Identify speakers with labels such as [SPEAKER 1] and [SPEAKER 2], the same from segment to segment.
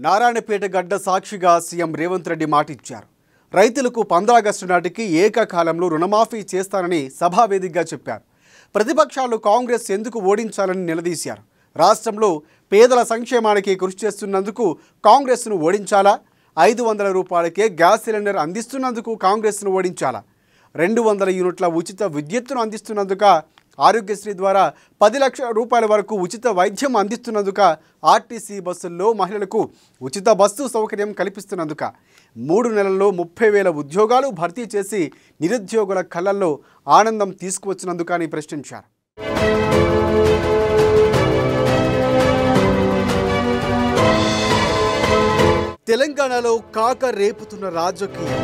[SPEAKER 1] నారాయణపేట గడ్డ సాక్షిగా సీఎం రేవంత్ రెడ్డి మాటిచ్చారు. రైతులకు 15 ఆగస్టు నాటికి ఏకకాలంలో రుణమాఫీ చేస్తానని సభావేదికగా చెప్పారు. ప్రతిపక్షాలు కాంగ్రెస్ ఎందుకు ఓడించాలని నిలదీశారు. రాష్ట్రంలో పేదల సంక్షేమానికి కృషి చేస్తున్నందుకు కాంగ్రెస్ను ఓడించాలా? 500 రూపాయలకే గ్యాస్ సిలిండర్ అందిస్తున్నందుకు కాంగ్రెస్ను ఓడించాలా? 200 యూనిట్ల ఉచిత విద్యుత్తును అందిస్తున్నందుక, ఆరోగ్యశ్రీ ద్వారా 10 లక్షల రూపాయల వరకు ఉచిత వైద్యం అందిస్తున్నందుక, ఆర్టీసీ బస్సుల్లో మహిళలకు ఉచిత బస్సు సౌకర్యం కల్పిస్తున్నందుక, 3 నెలల్లో 30,000 ఉద్యోగాలు భర్తీ చేసి నిరుద్యోగుల కళ్ళల్లో ఆనందం తీసుకువచ్చినందుక అని ప్రశ్నించారు. తెలంగాణలో కాక రేపుతున్న రాజకీయం.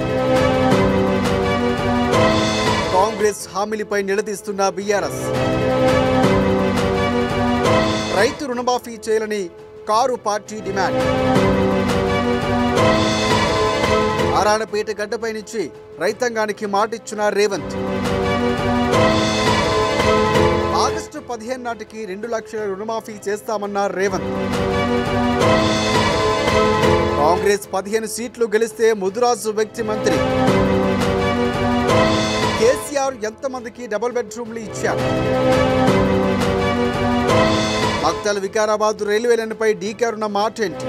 [SPEAKER 1] కాంగ్రెస్ హామీలపై నిలదీస్తున్న బీఆర్ఎస్. రైతు రుణమాఫీ చేయాలని కారు పార్టీ డిమాండ్. నారాయణపేట గడ్డపై నుంచి రైతాంగానికి మాటిచ్చిన రేవంత్. ఆగస్టు 15 నాటికి 2 లక్షల రుణమాఫీ చేస్తామన్న రేవంత్. కాంగ్రెస్ 15 సీట్లు గెలిస్తే ముదిరాజు వ్యక్తి మంత్రి. కేసీఆర్ ఎంతమందికి డబుల్ బెడ్రూమ్లు ఇచ్చారు? మక్తల్ వికారాబాద్ రైల్వే లైన్పై డీకేరున్న మాటేంటి?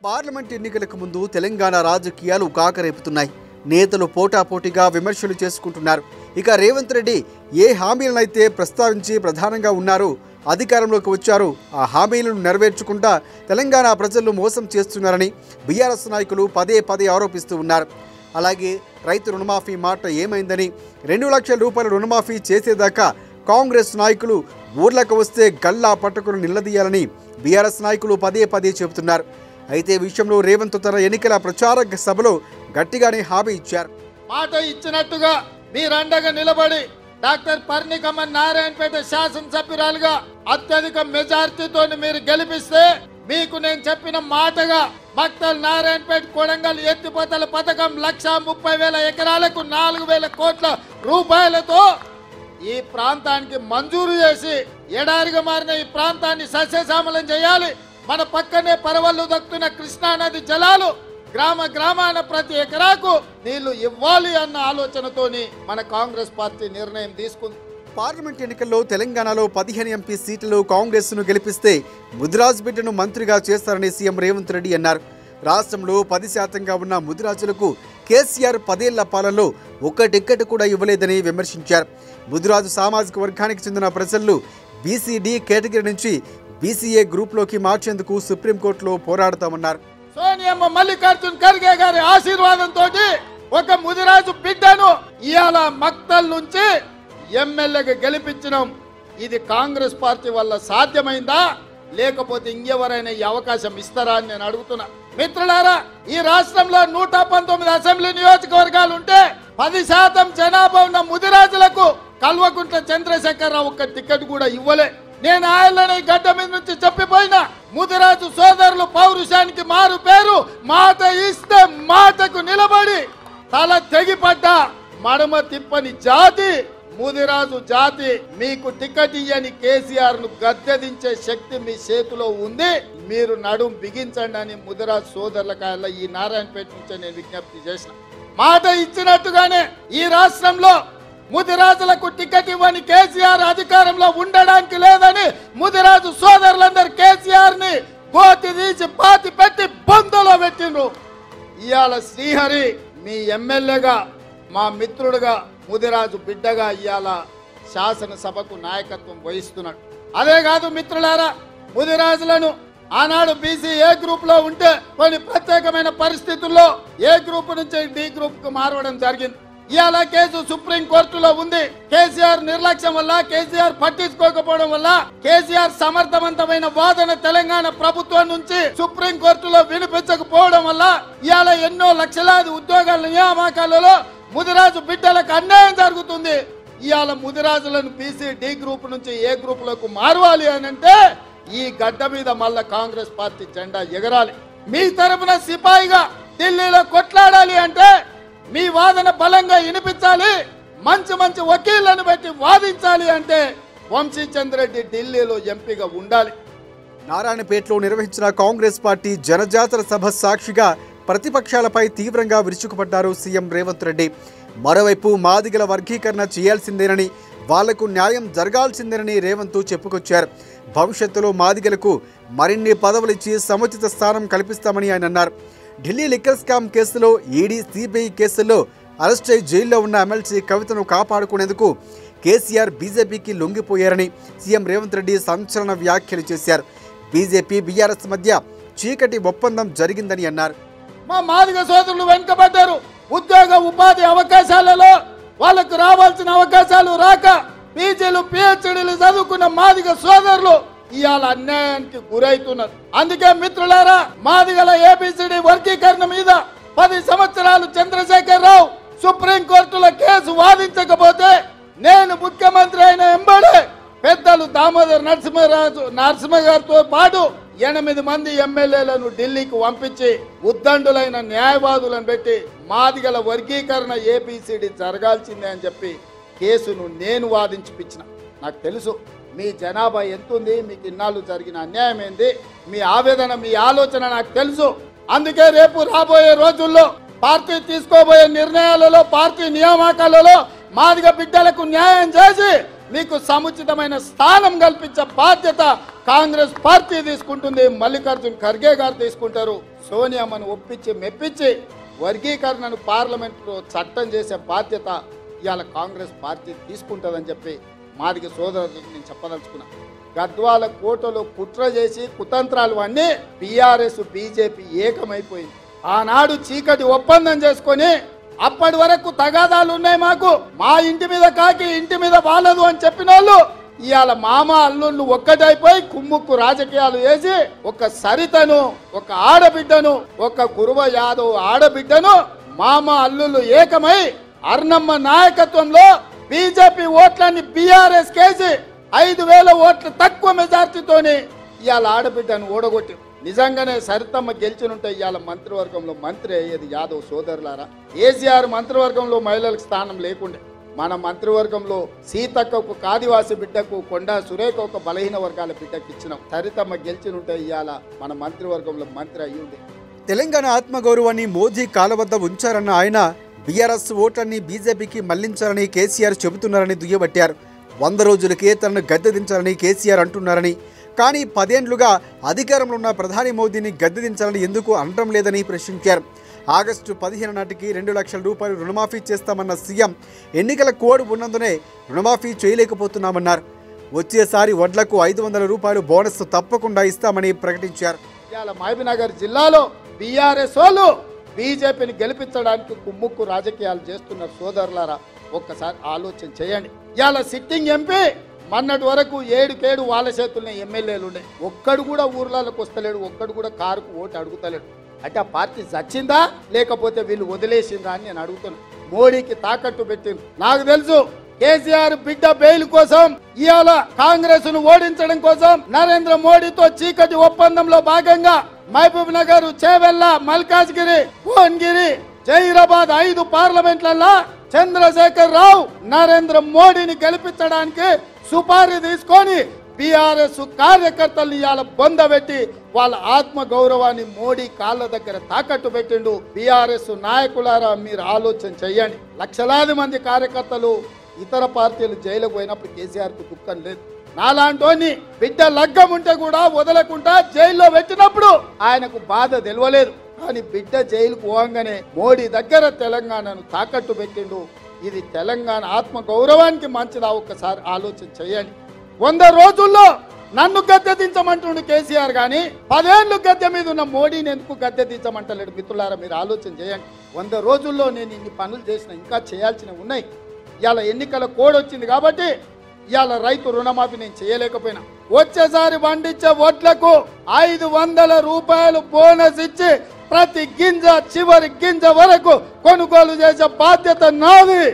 [SPEAKER 1] పార్లమెంట్ ఎన్నికలకు ముందు తెలంగాణ రాజకీయాలు కాకరేపుతున్నాయి. నేతలు పోటాపోటీగా విమర్శలు చేసుకుంటున్నారు. ఇక రేవంత్ రెడ్డి ఏ హామీలనైతే ప్రస్తావించి ప్రధానంగా ఉన్నారు, అధికారంలోకి వచ్చారు, ఆ హామీలను నెరవేర్చుకుంటా తెలంగాణ ప్రజలను మోసం చేస్తున్నారని బీఆర్ఎస్ నాయకులు పదే పదే ఆరోపిస్తూ ఉన్నారు. అలాగే రైతు రుణమాఫీ మాట ఏమైందని, 2 లక్షల రూపాయల రుణమాఫీ చేసేదాకా కాంగ్రెస్ నాయకులు ఊర్లకు వస్తే గల్లా పట్టుకుని నిలదీయాలని బీఆర్ఎస్ నాయకులు పదే పదే చెబుతున్నారు. అయితే విషయంలో రేవంత్ తన ఎన్నికల ప్రచార సభలో గట్టిగానే హామీ ఇచ్చారు.
[SPEAKER 2] మాట ఇచ్చినట్టుగా మీరండగా నిలబడి డాక్టర్ పర్ణికమ్మ నారాయణపేట శాసనసభ్యురాలుగా అత్యధిక మెజార్టీతో మీరు గెలిపిస్తే మీకు నేను చెప్పిన మాటగా మక్తల్ నారాయణపేట కొడంగల్ ఎత్తిపోతల పథకం 1,30,000 ఎకరాలకు 4,000 కోట్ల రూపాయలతో ఈ ప్రాంతానికి మంజూరు చేసి ఎడారిగా మారిన ఈ ప్రాంతాన్ని సస్యశ్యామలం చేయాలి. మన పక్కనే పరవళ్ళు దక్కుతున్న కృష్ణానది జలాలు గ్రామాన ప్రతి ఎకరాకు నీళ్లు ఇవ్వాలి అన్న ఆలోచనతోని మన కాంగ్రెస్ పార్టీ నిర్ణయం తీసుకుంది.
[SPEAKER 1] పార్లమెంట్ ఎన్నికల్లో తెలంగాణలో 15 ఎంపీ సీట్లలో కాంగ్రెస్ను గెలిపిస్తే ముదిరాజ్ బిడ్డను మంత్రిగా చేస్తారని సీఎం రేవంత్ రెడ్డి అన్నారు. రాష్ట్రంలో 10% ఉన్న ముదిరాజులకు కేసీఆర్ 10 ఏళ్ల పాలనలో ఒక్క టికెట్ కూడా ఇవ్వలేదని విమర్శించారు. ముదిరాజు సామాజిక వర్గానికి చెందిన ప్రజలు బీసీడీ కేటగిరీ నుంచి బీసీఏ గ్రూప్లోకి మార్చేందుకు సుప్రీంకోర్టులో పోరాడతామన్నారు.
[SPEAKER 2] సోనియమ్మ మల్లికార్జున్ ఖర్గే గారి ఆశీర్వాదంతో ఒక ముదిరాజు బిడ్డను ఇవాళ మక్తల్ నుంచి ఎమ్మెల్యేగా గెలిపించడం ఇది కాంగ్రెస్ పార్టీ వల్ల సాధ్యమైందా, లేకపోతే ఇంకెవరైనా ఈ అవకాశం ఇస్తారా అని నేను అడుగుతున్నా. మిత్రులారా, ఈ రాష్ట్రంలో 119 అసెంబ్లీ నియోజకవర్గాలు ఉంటే 10% జనాభా ఉన్న ముదిరాజులకు కల్వకుంట్ల చంద్రశేఖరరావు ఒక్క టికెట్ కూడా ఇవ్వలే. నేను ఆయనని గడ్డ మీద నుంచి చెప్పిపోయినా ముదిరాజు సోదరులు పౌరుషానికి మారు పేరు. మాట ఇస్తే మాటకు నిలబడి తల తెగిపడ్డ మడమ తిప్పని జాతి ముదిరాజు జాతి. మీకు టికెట్ ఇయ్యని కేసీఆర్ ను గద్దెదించే శక్తి మీ చేతిలో ఉంది. మీరు నడుం బిగించండి అని ముదిరాజు సోదరుల ఈ నారాయణపేట నుంచి నేను విజ్ఞప్తి చేసిన. మాట ఇచ్చినట్టుగానే ఈ రాష్ట్రంలో ముదిరాజులకు టికెట్ ఇవ్వని కేసీఆర్ అధికారంలో ఉండడానికి లేదని ముదిరాజు సోదరులందరూ కేసీఆర్ ని గోతి తీసి పాతి పెట్టి బొందలో పెట్టిండ్రు. ఇవాళ శ్రీహరి మీ ఎమ్మెల్యేగా, మా మిత్రుడుగా, ముదిరాజు బిడ్డగా ఇవాళ శాసనసభకు నాయకత్వం వహిస్తున్నాడు. అదే కాదు మిత్రులారా, ముదిరాజులను ఆనాడు బీసీ ఏ గ్రూప్ లో ఉంటే కొన్ని ప్రత్యేకమైన పరిస్థితుల్లో ఏ గ్రూప్ నుంచి డి గ్రూప్ కు మారడం జరిగింది. ఇవాళ కేసు సుప్రీం కోర్టులో ఉంది. కేసీఆర్ నిర్లక్ష్యం వల్ల, కేసీఆర్ పట్టించుకోకపోవడం వల్ల, కేసీఆర్ సమర్థవంతమైన వాదన తెలంగాణ ప్రభుత్వం నుంచి సుప్రీం కోర్టులో వినిపించకపోవడం వల్ల ఇవాళ ఎన్నో లక్షలాది ఉద్యోగాల నియామకాలలో ముదిరాజు బిడ్డలకు అన్యాయం జరుగుతుంది. ఇవాళ ముదిరాజులను బీసీ డి గ్రూప్ నుంచి ఏ గ్రూప్ లకు మారవాలి అని అంటే ఈ గడ్డ మీద మళ్ళా కాంగ్రెస్ పార్టీ జెండా ఎగరాలి. మీ తరపున సిపాయిగా ఢిల్లీలో కొట్లాడాలి అంటే మీ వాదన బలంగా వినిపించాలి. మంచి మంచి వకీళ్లను పెట్టి వాదించాలి అంటే వంశీచంద్రెడ్డి ఢిల్లీలో ఎంపీగా ఉండాలి.
[SPEAKER 1] నారాయణపేటలో నిర్వహించిన కాంగ్రెస్ పార్టీ జనజాతర సభ సాక్షిగా ప్రతిపక్షాలపై తీవ్రంగా విరుచుకుపడ్డారు సీఎం రేవంత్ రెడ్డి. మరోవైపు మాదిగల వర్గీకరణ చేయాల్సిందేనని, వాళ్లకు న్యాయం జరగాల్సిందేనని రేవంత్ చెప్పుకొచ్చారు. భవిష్యత్తులో మాదిగలకు మరిన్ని పదవులిచ్చి సముచిత స్థానం కల్పిస్తామని ఆయన అన్నారు. ఢిల్లీ లిక్కర్ స్కామ్ కేసులో ఈడీ, సిబిఐ కేసుల్లో అరెస్ట్ అయి జైల్లో ఉన్న ఎమ్మెల్సీ కవితను కాపాడుకునేందుకు కేసీఆర్ బీజేపీకి లొంగిపోయారని సీఎం రేవంత్ రెడ్డి సంచలన వ్యాఖ్యలు చేశారు. బీజేపీ, బీఆర్ఎస్ మధ్య చీకటి ఒప్పందం జరిగిందని అన్నారు.
[SPEAKER 2] మా మాదిగ సోదరులు వెనుకబడ్డారు. ఉద్యోగ ఉపాధి అవకాశాలలో వాళ్ళకు రావాల్సిన అవకాశాలు రాక పీజీలు, పిహెచ్డీలు చదువుకున్న మాదిగ సోదరులు ఇవాళ అన్యాయానికి గురైతున్నారు. అందుకే మిత్రులారా, మాదిగల ఏబిసిడి వర్గీకరణ మీద 10 సంవత్సరాలు చంద్రశేఖర్ రావు సుప్రీంకోర్టులో కేసు వాదించకపోతే నేను ముఖ్యమంత్రి అయిన ఎంబడే పెద్దలు దామోదర్ నరసింహ గారితో పాటు 8 మంది ఎమ్మెల్యేలను ఢిల్లీకి పంపించి ఉద్దండులైన న్యాయవాదులను పెట్టి మాదిగల వర్గీకరణ ఏబిసిడి జరగాల్సిందే అని చెప్పి కేసును నేను వాదించిపించిన. నాకు తెలుసు మీ జనాభా ఎంతుంది, మీకు ఇన్నాళ్ళు జరిగిన అన్యాయం ఏంది, మీ ఆవేదన, మీ ఆలోచన నాకు తెలుసు. అందుకే రేపు రాబోయే రోజుల్లో పార్టీ తీసుకోబోయే నిర్ణయాలలో, పార్టీ నియామకాలలో మాదిగ బిడ్డలకు న్యాయం చేసి మీకు సముచితమైన స్థానం కల్పించే బాధ్యత కాంగ్రెస్ పార్టీ తీసుకుంటుంది. మల్లికార్జున్ ఖర్గే గారు తీసుకుంటారు. సోనియామ్మను ఒప్పించి మెప్పించి వర్గీకరణను పార్లమెంట్లో చట్టం చేసే బాధ్యత ఇవాళ కాంగ్రెస్ పార్టీ తీసుకుంటుందని చెప్పి మాదిగ సోదరులకు నేను చెప్పదలుచుకున్నా. గద్వాల కోటలో కుట్ర చేసి కుతంత్రాలు అన్నీ బీఆర్ఎస్, బీజేపీ ఏకమైపోయింది. ఆనాడు చీకటి ఒప్పందం చేసుకొని అప్పటి వరకు తగాదాలు ఉన్నాయి మాకు, మా ఇంటి మీద కాకి ఇంటి మీద వాలదు అని చెప్పిన వాళ్ళు ఇవాళ మామ అల్లుళ్ళు ఒక్కటైపోయి కుమ్ముక్కు రాజకీయాలు వేసి ఒక సరితను, ఒక ఆడబిడ్డను, ఒక కురువ యాదవ్ ఆడబిడ్డను మామ అల్లుళ్ళు ఏకమై అర్నమ్మ నాయకత్వంలో బీజేపీ ఓట్లని బీఆర్ఎస్ కేసి 5,000 ఓట్ల తక్కువ మెజార్టీతోని ఇవాళ ఆడబిడ్డను ఓడగొట్టి నిజంగానే సరితమ్మ గెలిచినుంటే ఇవాళ మంత్రివర్గంలో మంత్రి అయ్యేది యాదవ్ సోదరులారా. కేసీఆర్ మంత్రివర్గంలో మహిళలకు స్థానం లేకుండే. మన మంత్రివర్గంలో సీతక్కకు, ఆదివాసి బిడ్డకు, కొండా సురేఖ ఒక బలహీన వర్గాల బిడ్డకు ఇచ్చినాం. సరితమ్మ గెలిచినుంటే ఇవాళ మన మంత్రివర్గంలో మంత్రి అయ్యుండే.
[SPEAKER 1] తెలంగాణ ఆత్మగౌరవాన్ని మోదీ కాళ్ళ వద్ద ఉంచారన్న ఆయన బీఆర్ఎస్ ఓట్లన్నీ బీజేపీకి మళ్లించారని కేసీఆర్ చెబుతున్నారని దుయ్యబట్టారు. 100 రోజులకే తనను గద్దెదించాలని కేసీఆర్ అంటున్నారని, కానీ 10 ఏళ్లుగా అధికారంలో ఉన్న ప్రధాని మోదీని గద్దెదించాలని ఎందుకు అనటం లేదని ప్రశ్నించారు. ఆగస్టు 15 నాటికి 2 లక్షల రూపాయలు రుణమాఫీ చేస్తామన్న సీఎం ఎన్నికల కోడ్ ఉన్నందునే రుణమాఫీ చేయలేకపోతున్నామన్నారు. వచ్చేసారి వడ్లకు 500 రూపాయలు బోనస్ తప్పకుండా ఇస్తామని ప్రకటించారు.
[SPEAKER 2] ఇవాళ మహబూబ్నగర్ జిల్లాలో బీఆర్ఎస్ వాళ్ళు బీజేపీని గెలిపించడానికి కుమ్ముక్కు రాజకీయాలు చేస్తున్నారు. సోదరులారా, ఒక్కసారి ఆలోచన చేయండి. ఇవాళ సిట్టింగ్ ఎంపీ మొన్నటి వరకు 7 వాళ్ళ చేతుల్నే ఎమ్మెల్యేలు ఉండే, ఒక్కడు కూడా ఊర్లలోకి వస్తలేడు, ఒక్కడు కూడా కారుకు ఓటు అడుగుతలేడు. అంటే ఆ పార్టీ చచ్చిందా లేకపోతే వీళ్ళు వదిలేసిందా అని నేను అడుగుతున్నా. మోడీకి తాకట్టు పెట్టింది. నాకు తెలుసు కేసీఆర్ బిడ్డ బెయిల్ కోసం ఇవాళ కాంగ్రెస్ ను ఓడించడం కోసం నరేంద్ర మోడీతో చీకటి ఒప్పందంలో భాగంగా మహబూబ్ నగర్, చేవెళ్ళ, మల్కాజ్గిరి, భువనగిరి, జహీరాబాద్ 5 పార్లమెంట్లలో చంద్రశేఖర్ రావు నరేంద్ర మోడీని గెలిపించడానికి సుపారీ తీసుకొని బీఆర్ఎస్ కార్యకర్తలు ఇవాళ బొందబెట్టి వాళ్ళ ఆత్మ గౌరవాన్ని మోడీ కాళ్ళ దగ్గర తాకట్టు పెట్టిండు. బీఆర్ఎస్ నాయకులారా, మీరు ఆలోచన చెయ్యండి. లక్షలాది మంది కార్యకర్తలు ఇతర పార్టీలు జైలుకు పోయినప్పుడు కేసీఆర్ కు దుఃఖం లేదు. నాలాంటి బిడ్డ లగ్గం ఉంటే కూడా వదలకుండా జైల్లో పెట్టినప్పుడు ఆయనకు బాధ తెలియలేదు. కానీ బిడ్డ జైలుకు పోగానే మోడీ దగ్గర తెలంగాణను తాకట్టు పెట్టిండు. ఇది తెలంగాణ ఆత్మ గౌరవానికి మంచిదా? ఒక్కసారి ఆలోచన చేయండి. 100 రోజుల్లో నన్ను గద్దె దించమంటుండు కేసీఆర్, కానీ 10 ఏళ్ళు గద్దె మీద ఉన్న మోడీని ఎందుకు గద్దె దించమంటలేడు? మిత్రులారా, మీరు ఆలోచన చేయండి. 100 రోజుల్లో నేను ఇన్ని పనులు చేసిన, ఇంకా చేయాల్సినవి ఉన్నాయి. ఇవాళ ఎన్నికల కోడ్ వచ్చింది కాబట్టి ఇవాళ రైతు రుణమాఫీ నేను చేయలేకపోయినా, వచ్చేసారి పండించే వడ్లకు 500 రూపాయలు బోనస్ ఇచ్చి ప్రతి గింజ, చివరి గింజ వరకు కొనుగోలు చేసే బాధ్యత నాది.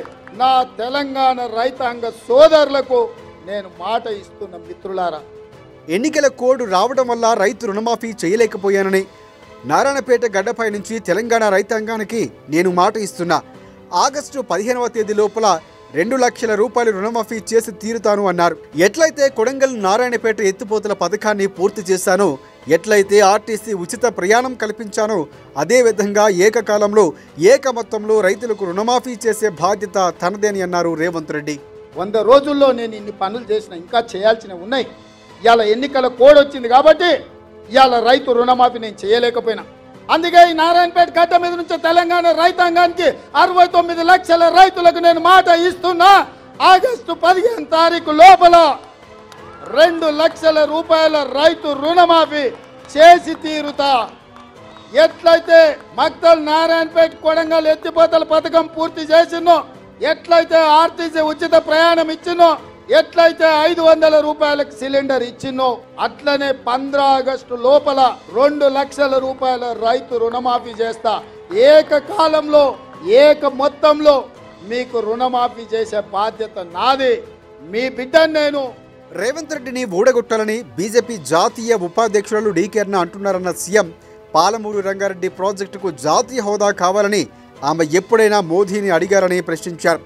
[SPEAKER 2] నా తెలంగాణ రైతాంగ సోదరులకు నేను మాట ఇస్తున్న మిత్రులారా.
[SPEAKER 1] ఎన్నికల కోడ్ రావడం వల్ల రైతు రుణమాఫీ చేయలేకపోయానని, నారాయణపేట గడ్డపై నుంచి తెలంగాణ రైతాంగానికి నేను మాట ఇస్తున్నా. ఆగస్టు 15వ తేదీ లోపల 2 లక్షల రూపాయలు రుణమాఫీ చేసి తీరుతాను అన్నారు. ఎట్లయితే కొడంగల్ నారాయణపేట ఎత్తిపోతల పథకాన్ని పూర్తి చేశానో, ఎట్లయితే ఆర్టీసీ ఉచిత ప్రయాణం కల్పించానో అదే విధంగా ఏకకాలంలో ఏక మొత్తంలో రైతులకు రుణమాఫీ చేసే బాధ్యత తనదేని అన్నారు రేవంత్ రెడ్డి.
[SPEAKER 2] 100 రోజుల్లో నేను ఇన్ని పనులు చేసిన, ఇంకా చేయాల్సినవి ఉన్నాయి. ఇవాళ ఎన్నికల కోడ్ వచ్చింది కాబట్టి ఇవాళ రైతు రుణమాఫీ నేను చేయలేకపోయినా. అందుకే ఈ నారాయణపేట గడ్డ మీద నుంచి తెలంగాణ రైతాంగానికి 69 లక్షల రైతులకు నేను మాట ఇస్తున్నా. ఆగస్టు 15 తారీఖు లోపల 2 లక్షల రూపాయల రైతు రుణమాఫీ చేసి తీరుతా. ఎట్లయితే మక్తల్ నారాయణపేట కొడంగల్ ఎత్తిపోతల పథకం పూర్తి చేసినో, ఎట్లయితే ఆర్టీసీ ఉచిత ప్రయాణం ఇచ్చినో, ఎట్లయితే 500 రూపాయలకు సిలిండర్ ఇచ్చినో, అట్లనే 15 ఆగస్టు లోపల 2 లక్షల రూపాయల రైతు రుణమాఫీ చేస్తా. ఏకకాలంలో ఏక మొత్తంలో మీకు రుణమాఫీ చేసే బాధ్యత నాది. మీ బిడ్డను నేను.
[SPEAKER 1] రేవంత్ రెడ్డిని ఊడగొట్టాలని బీజేపీ జాతీయ ఉపాధ్యక్షులు డీకేర్న అంటున్నారన్న సీఎం, పాలమూరు రంగారెడ్డి ప్రాజెక్టుకు జాతీయ హోదా కావాలని ఆమె ఎప్పుడైనా మోదీని అడిగారని ప్రశ్నించారు.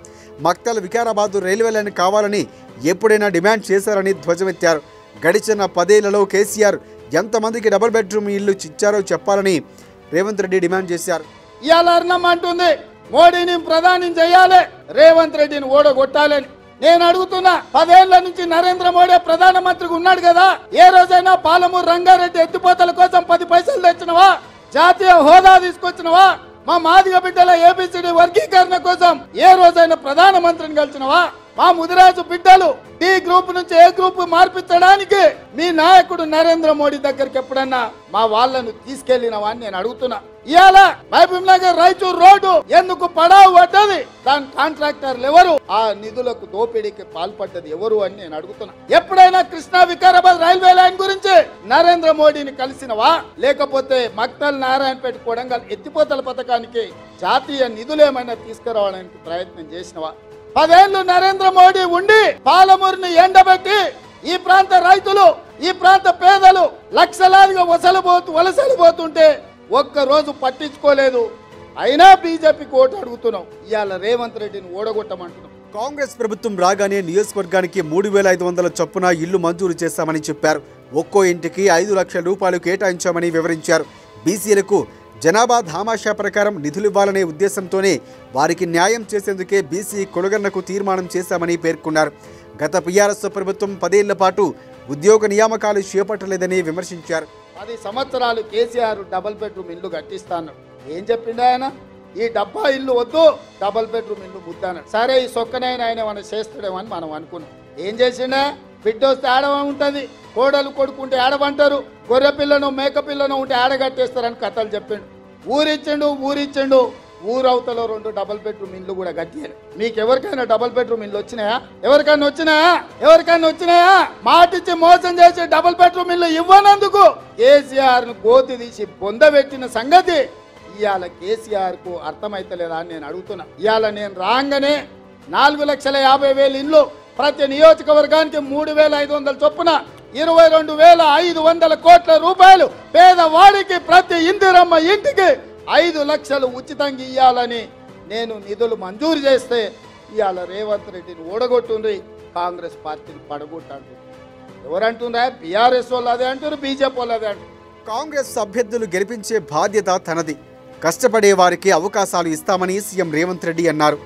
[SPEAKER 1] మక్తల్ వికారాబాద్ రైల్వే లైన్ కావాలని ఎప్పుడైనా డిమాండ్ చేశారని ధ్వజమెత్తారు. గడిచిన 10 ఏళ్లలో కేసీఆర్ ఎంతమందికి డబుల్ బెడ్రూమ్ ఇల్లు ఇచ్చారో చెప్పాలని రేవంత్ రెడ్డి డిమాండ్ చేశారు.
[SPEAKER 2] ఇవాళ అర్ణం అంటుంది మోడీని ప్రధాని చేయాలి, రేవంత్ రెడ్డిని ఓడగొట్టాలని. నేను అడుగుతున్నా, 10 ఏళ్ల నుంచి నరేంద్ర మోడీ ప్రధానమంత్రిగా ఉన్నాడు కదా, ఏ రోజైనా పాలమూరు రంగారెడ్డి ఎత్తిపోతల కోసం 10 పైసలు తెచ్చినవా? జాతీయ హోదా తీసుకొచ్చినవా? మా మాదిగ బిడ్డల ఏబిసిడి వర్గీకరణ కోసం ఏ రోజైనా ప్రధానమంత్రిని కలిసినవా? మా ముదిరాజు బిడ్డలు డి గ్రూప్ నుంచి ఏ గ్రూప్ మార్పించడానికి మీ నాయకుడు నరేంద్ర మోడీ దగ్గరికి ఎప్పుడన్నా మా వాళ్ళను తీసుకెళ్లినవా అని నేను అడుగుతున్నా. ఇవాళ మహబూబ్ నగర్ రాయచూర్ రోడ్డు ఎందుకు పడావు పడ్డది? దాని కాంట్రాక్టర్లు ఎవరు? ఆ నిధులకు దోపిడీకి పాల్పడ్డది ఎవరు అని నేను అడుగుతున్నా. ఎప్పుడైనా కృష్ణా వికారాబాద్ రైల్వే లైన్ గురించి నరేంద్ర మోడీని కలిసినవా? లేకపోతే మక్తల్ నారాయణపేట కొడంగల్ ఎత్తిపోతల పథకానికి జాతీయ నిధులు ఏమైనా తీసుకురావడానికి ప్రయత్నం చేసినవా? 10 ఏళ్లు నరేంద్ర మోడీ ఉండి పాలమూరుని ఎండబెట్టి ఈ ప్రాంత రైతులు, ఈ ప్రాంత పేదలు లక్షలాదిగా వలసలిపోతుంటే ఒక్కరోజు పట్టించుకోలేదు. అయినా బీజేపీకి ఓటు అడుగుతున్నాం. ఇవాళ రేవంత్ రెడ్డిని ఓడగొట్టమంటున్నాం.
[SPEAKER 1] కాంగ్రెస్ ప్రభుత్వం రాగానే నియోజకవర్గానికి 3,500 చొప్పున ఇల్లు మంజూరు చేస్తామని చెప్పారు. ఒక్కో ఇంటికి 5 లక్షల రూపాయలు కేటాయించామని వివరించారు. బీసీలకు జనాభా ధామాషా ప్రకారం నిధులివ్వాలనే ఉద్దేశంతోనే వారికి న్యాయం చేసేందుకే బీసీ కులగణనకు తీర్మానం చేశామని పేర్కొన్నారు. గత టీఆర్ఎస్ ప్రభుత్వం 10 ఏళ్ల పాటు ఉద్యోగ నియామకాలు చేపట్టలేదని విమర్శించారు.
[SPEAKER 2] 10 సంవత్సరాలు కేసీఆర్ డబుల్ బెడ్రూమ్ ఇల్లు కట్టిస్తాను ఏం చెప్పిండు ఆయన? ఈ డబ్బా ఇల్లు వద్దు, డబుల్ బెడ్రూమ్ ఇల్లు ముద్దాను. సరే, ఈ సొక్కనైనా ఆయన ఏమైనా చేస్తాడేమో అని మనం అనుకున్నాం. ఏం చేసిండే? బిడ్డ వస్తే ఆడవ ఉంటుంది, కోడలు కొడుకుంటే ఆడవంటారు, గొర్రె పిల్లను మేక పిల్లను ఉంటే ఆడగట్టేస్తారని కథలు చెప్పిండు. ఊరిచ్చిండు. ఊరవతలో 2 డబుల్ బెడ్రూమ్ ఇల్లు కూడా కట్టారు. మీకు ఎవరికైనా డబుల్ బెడ్రూమ్ ఇల్లు వచ్చినాయా? ఎవరికైనా వచ్చినాయా? మాటిచ్చి మోసం చేసి డబుల్ బెడ్రూమ్ ఇల్లు ఇవ్వనందుకు కేసీఆర్ ను గోతి తీసి బొందబెట్టిన సంగతి ఇవాళ కేసీఆర్ కు అర్థమైతలేదా అని నేను అడుగుతున్నా. ఇవాళ నేను రాగానే 4,50,000 ఇల్లు, ప్రతి నియోజకవర్గానికి 3,500 చొప్పున 22,500 కోట్ల రూపాయలు పేదవాడికి ప్రతి ఇందిరమ్మ ఇంటికి 5 లక్షలు ఉచితంగా ఇవ్వాలని నేను నిధులు మంజూరు చేస్తే ఇవాళ రేవంత్ రెడ్డిని ఓడగొట్టుండ్రి, కాంగ్రెస్ పార్టీని పడగొట్టాడు. ఎవరంటున్నా? బీఆర్ఎస్ వాళ్ళు అదే అంటారు, బీజేపీ వాళ్ళు అదే అంటారు.
[SPEAKER 1] కాంగ్రెస్ అభ్యర్థులు గెలిపించే బాధ్యత తనది. కష్టపడే వారికి అవకాశాలు ఇస్తామని సీఎం రేవంత్ రెడ్డి అన్నారు.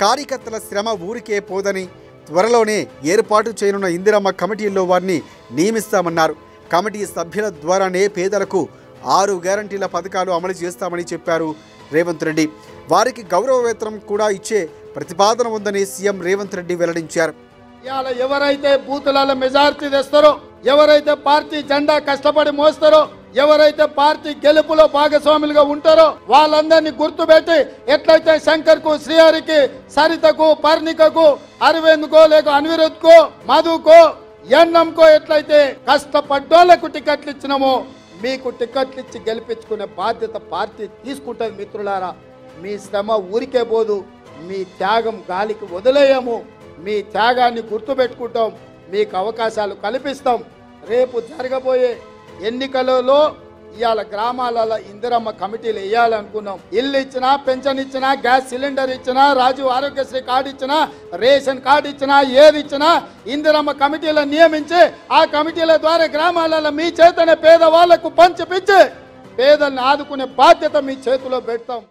[SPEAKER 1] కార్యకర్తల శ్రమ ఊరికే పోదని త్వరలోనే ఏర్పాటు చేయనున్న ఇందిరమ్మ కమిటీల్లో వారిని నియమిస్తామన్నారు. కమిటీ సభ్యుల ద్వారానే పేదలకు 6 గ్యారంటీల పథకాలు అమలు చేస్తామని చెప్పారు రేవంత్ రెడ్డి. వారికి గౌరవ వేతనం కూడా ఇచ్చే ప్రతిపాదన ఉందని సీఎం రేవంత్ రెడ్డి వెల్లడించారు.
[SPEAKER 2] ఇవాళ ఎవరైతే బూతుల మెజార్టీ తెస్తారో, ఎవరైతే పార్టీ జెండా కష్టపడి మోస్తారో, ఎవరైతే పార్టీ గెలుపులో భాగస్వాములుగా ఉంటారో వాళ్ళందరినీ గుర్తుపెట్టి ఎట్లయితే శంకర్ కు, శ్రీహరికి, సరితకు, పర్ణికకు, అరవింద్కో, లేక అనిరుద్కో, మధుకో, ఎన్నంకో ఎట్లయితే కష్టపడ్డోళ్లకు టికెట్లు ఇచ్చినామో మీకు టికెట్లు ఇచ్చి గెలిపించుకునే బాధ్యత పార్టీ తీసుకుంటుంది. మిత్రులారా, మీ శ్రమ ఊరికే పోదు, మీ త్యాగం గాలికి వదిలేయము. మీ త్యాగాన్ని గుర్తుపెట్టుకుంటాం, మీకు అవకాశాలు కల్పిస్తాం. రేపు జరగబోయే ఎన్నికలలో ఇవాళ గ్రామాలలో ఇందిరమ్మ కమిటీలు వేయాలనుకున్నాం. ఇల్లు ఇచ్చినా, పెన్షన్ ఇచ్చినా, గ్యాస్ సిలిండర్ ఇచ్చినా, రాజీవ్ ఆరోగ్యశ్రీ కార్డు ఇచ్చినా, రేషన్ కార్డు ఇచ్చినా, ఏది ఇచ్చినా ఇందిరమ్మ కమిటీలను నియమించి ఆ కమిటీల ద్వారా గ్రామాలలో మీ చేతనే పేదవాళ్లకు పంచిపించి పేదల్ని ఆదుకునే బాధ్యత మీ చేతిలో పెడతాం.